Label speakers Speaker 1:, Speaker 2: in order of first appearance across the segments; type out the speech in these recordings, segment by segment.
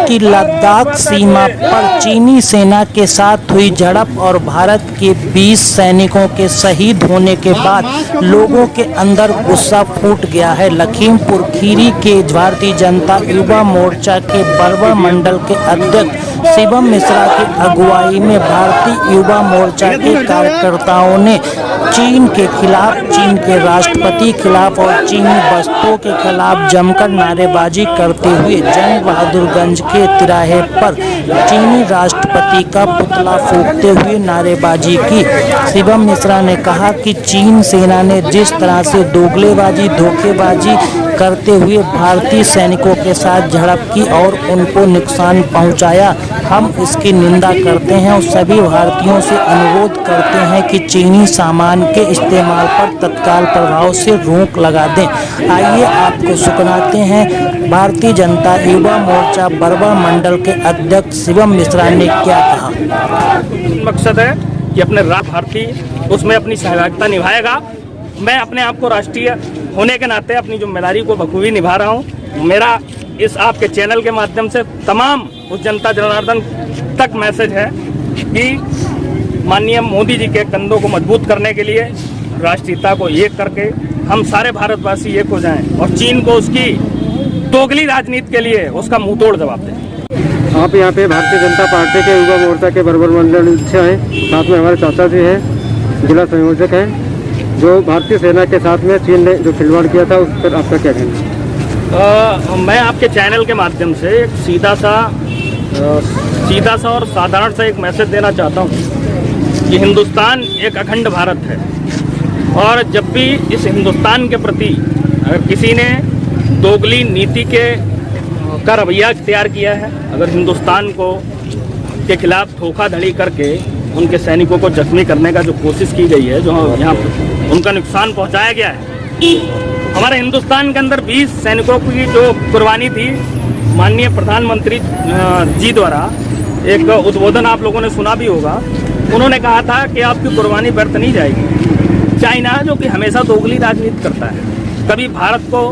Speaker 1: की लद्दाख सीमा पर चीनी सेना के साथ हुई झड़प और भारत के 20 सैनिकों के शहीद होने के बाद लोगों के अंदर गुस्सा फूट गया है। लखीमपुर खीरी के भारतीय जनता युवा मोर्चा के बरवा मंडल के अध्यक्ष शिवम मिश्रा की अगुवाई में भारतीय युवा मोर्चा के कार्यकर्ताओं ने चीन के खिलाफ, चीन के राष्ट्रपति खिलाफ और चीनी वस्तुओं के खिलाफ जमकर नारेबाजी करते हुए जंग बहादुरगंज के तिराहे पर चीनी राष्ट्रपति का पुतला फूंकते हुए नारेबाजी की। शिवम मिश्रा ने कहा कि चीन सेना ने जिस तरह से दोगलेबाजी, धोखेबाजी करते हुए भारतीय सैनिकों के साथ झड़प की और उनको नुकसान पहुंचाया, हम इसकी निंदा करते हैं और सभी भारतीयों से अनुरोध करते हैं कि चीनी सामान के इस्तेमाल पर तत्काल प्रभाव से रोक लगा दें। आइए आपको सुनाते हैं भारतीय जनता युवा मोर्चा बरवा मंडल के अध्यक्ष शिवम मिश्रा ने क्या कहा।
Speaker 2: मकसद है कि अपने भारतीय उसमें अपनी सहभागिता निभाएगा। मैं अपने आप को राष्ट्रीय होने के नाते अपनी जिम्मेदारी को बखूबी निभा रहा हूँ। मेरा इस आपके चैनल के माध्यम से तमाम उस जनता जनार्दन तक मैसेज है कि माननीय मोदी जी के कंधों को मजबूत करने के लिए राष्ट्रीयता को एक करके हम सारे भारतवासी एक हो जाएं और चीन को उसकी दोगली राजनीति के लिए उसका मुंहतोड़ जवाब दें।
Speaker 3: आप यहाँ पे भारतीय जनता पार्टी के युवा मोर्चा के बरवा मंडल से हैं, साथ में हमारे चाचा जी हैं, जिला संयोजक हैं। जो भारतीय सेना के साथ में चीन ने जो खिलवाड़ किया था उस पर आपका क्या कहना है?
Speaker 2: मैं आपके चैनल के माध्यम से एक सीधा सा और साधारण सा एक मैसेज देना चाहता हूँ कि हिंदुस्तान एक अखंड भारत है और जब भी इस हिंदुस्तान के प्रति अगर किसी ने दोगली नीति का रवैया इख्तियार किया है, अगर हिंदुस्तान के खिलाफ धोखाधड़ी करके उनके सैनिकों को जख्मी करने का जो कोशिश की गई है, जो यहाँ उनका नुकसान पहुँचाया गया है, हमारे हिंदुस्तान के अंदर 20 सैनिकों की जो कुर्बानी थी, माननीय प्रधानमंत्री जी द्वारा एक उद्बोधन आप लोगों ने सुना भी होगा। उन्होंने कहा था कि आपकी कुर्बानी व्यर्थ नहीं जाएगी। चाइना जो कि हमेशा दोगली राजनीति करता है, कभी भारत को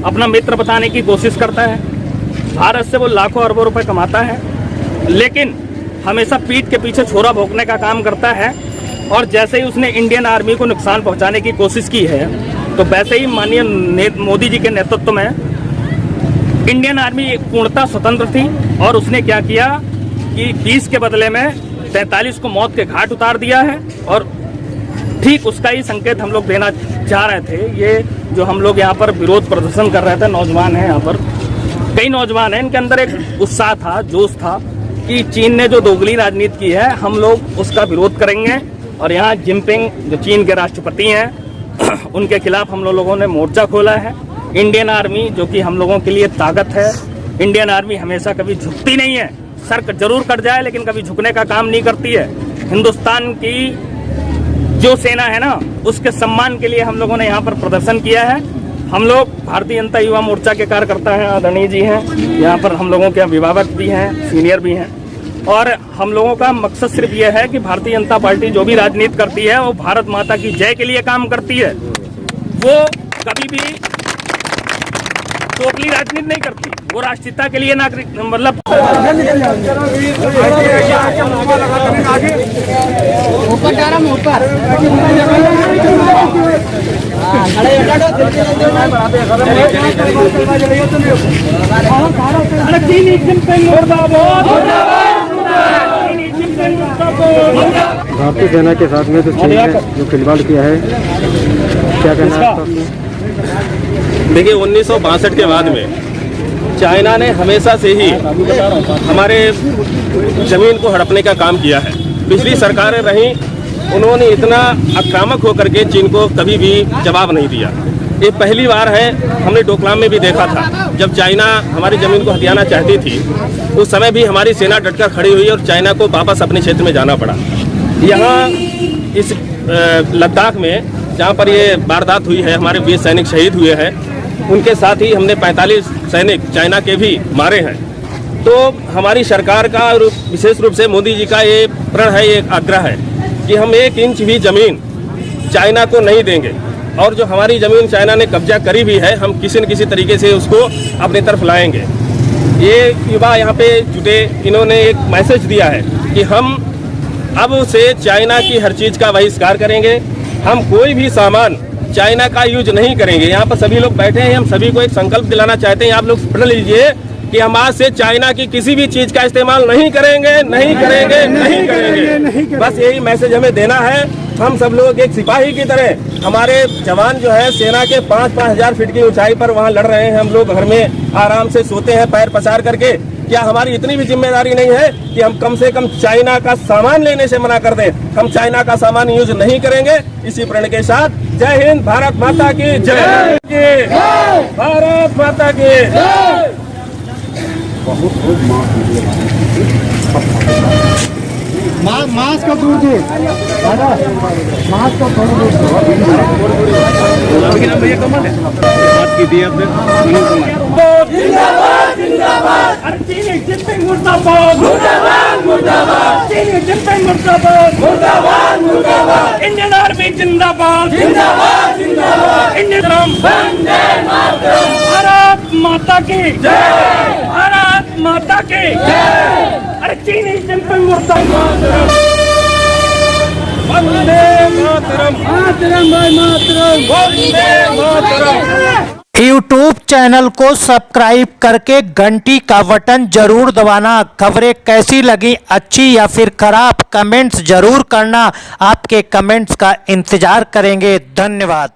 Speaker 2: अपना मित्र बताने की कोशिश करता है, भारत से वो लाखों अरबों रुपए कमाता है, लेकिन हमेशा पीठ के पीछे छोरा भोंकने का काम करता है। और जैसे ही उसने इंडियन आर्मी को नुकसान पहुंचाने की कोशिश की है, तो वैसे ही माननीय मोदी जी के नेतृत्व में इंडियन आर्मी पूर्णतः स्वतंत्र थी और उसने क्या किया कि 20 के बदले में 43 को मौत के घाट उतार दिया है। और ठीक उसका ही संकेत हम लोग देना चाह रहे थे। ये जो हम लोग यहाँ पर विरोध प्रदर्शन कर रहे थे, नौजवान हैं, यहाँ पर कई नौजवान हैं, इनके अंदर एक उत्साह था, जोश था कि चीन ने जो दोगली राजनीति की है हम लोग उसका विरोध करेंगे। और यहाँ जिनपिंग जो चीन के राष्ट्रपति हैं उनके खिलाफ हम लोगों ने मोर्चा खोला है। इंडियन आर्मी जो कि हम लोगों के लिए ताकत है, इंडियन आर्मी हमेशा कभी झुकती नहीं है, सर जरूर कट जाए लेकिन कभी झुकने का काम नहीं करती है। हिंदुस्तान की जो सेना है ना, उसके सम्मान के लिए हम लोगों ने यहाँ पर प्रदर्शन किया है। हम लोग भारतीय जनता युवा मोर्चा के कार्यकर्ता हैं, आदरणीय जी हैं, यहाँ पर हम लोगों के अभिभावक भी हैं, सीनियर भी हैं, और हम लोगों का मकसद सिर्फ ये है कि भारतीय जनता पार्टी जो भी राजनीति करती है वो भारत माता की जय के लिए काम करती है, वो कभी भी दोगली राजनीति नहीं करती, वो राष्ट्रीयता के लिए नागरिक मतलब
Speaker 3: भारतीय सेना के साथ में तो चीन ने जो खिलवाड़ किया है, क्या कहना है आपका?
Speaker 4: देखिए 1962 के बाद में चाइना ने हमेशा से ही हमारे ज़मीन को हड़पने का काम किया है। पिछली सरकारें रहीं, उन्होंने इतना आक्रामक होकर के चीन को कभी भी जवाब नहीं दिया। ये पहली बार है, हमने डोकलाम में भी देखा था जब चाइना हमारी ज़मीन को हथियाना चाहती थी, उस समय भी हमारी सेना डटकर खड़ी हुई और चाइना को वापस अपने क्षेत्र में जाना पड़ा। यहाँ इस लद्दाख में जहाँ पर ये वारदात हुई है, हमारे 20 सैनिक शहीद हुए हैं, उनके साथ ही हमने 45 सैनिक चाइना के भी मारे हैं। तो हमारी सरकार का और विशेष रूप से मोदी जी का ये प्रण है, ये आग्रह है कि हम 1 इंच भी ज़मीन चाइना को नहीं देंगे, और जो हमारी ज़मीन चाइना ने कब्जा करी भी है, हम किसी न किसी तरीके से उसको अपनी तरफ लाएंगे। ये युवा यहाँ पे जुटे, इन्होंने एक मैसेज दिया है कि हम अब से चाइना की हर चीज़ का बहिष्कार करेंगे, हम कोई भी सामान चाइना का यूज नहीं करेंगे। यहाँ पर सभी लोग बैठे हैं, हम सभी को एक संकल्प दिलाना चाहते हैं, आप लोग पढ़ लीजिए कि हम आज से चाइना की किसी भी चीज़ का इस्तेमाल नहीं करेंगे, नहीं करेंगे, नहीं करेंगे। बस यही मैसेज हमें देना है। हम सब लोग एक सिपाही की तरह, हमारे जवान जो है सेना के 5-5 हजार फीट की ऊंचाई पर वहाँ लड़ रहे हैं, हम लोग घर में आराम से सोते हैं पैर पसार करके। क्या हमारी इतनी भी जिम्मेदारी नहीं है कि हम कम से कम चाइना का सामान लेने से मना कर दें? हम चाइना का सामान यूज नहीं करेंगे। इसी प्रण के साथ जय हिंद, भारत माता की जय, भारत माता की जय।
Speaker 3: मास्क को दूर दूर, मास्क को थोड़ा दूर। बात की थी आपने,
Speaker 2: जिंदाबाद जिंदाबाद, चीनी जिनपिंग मुर्दाबाद, मुर्दाबाद मुर्दाबाद, चीनी जिनपिंग मुर्दाबाद, मुर्दाबाद मुर्दाबाद, इंडियन आर्मी जिंदाबाद, जिंदाबाद जिंदाबाद, इंडियन वंदे मातरम, भारत माता की जय, भारत माता की जय। अरे चीनी जिनपिंग मुर्दाबाद, वंदे मातरम, मातरम मातरम, वंदे मातरम।
Speaker 1: यूट्यूब चैनल को सब्सक्राइब करके घंटी का बटन जरूर दबाना। खबरें कैसी लगी, अच्छी या फिर खराब, कमेंट्स जरूर करना। आपके कमेंट्स का इंतजार करेंगे। धन्यवाद।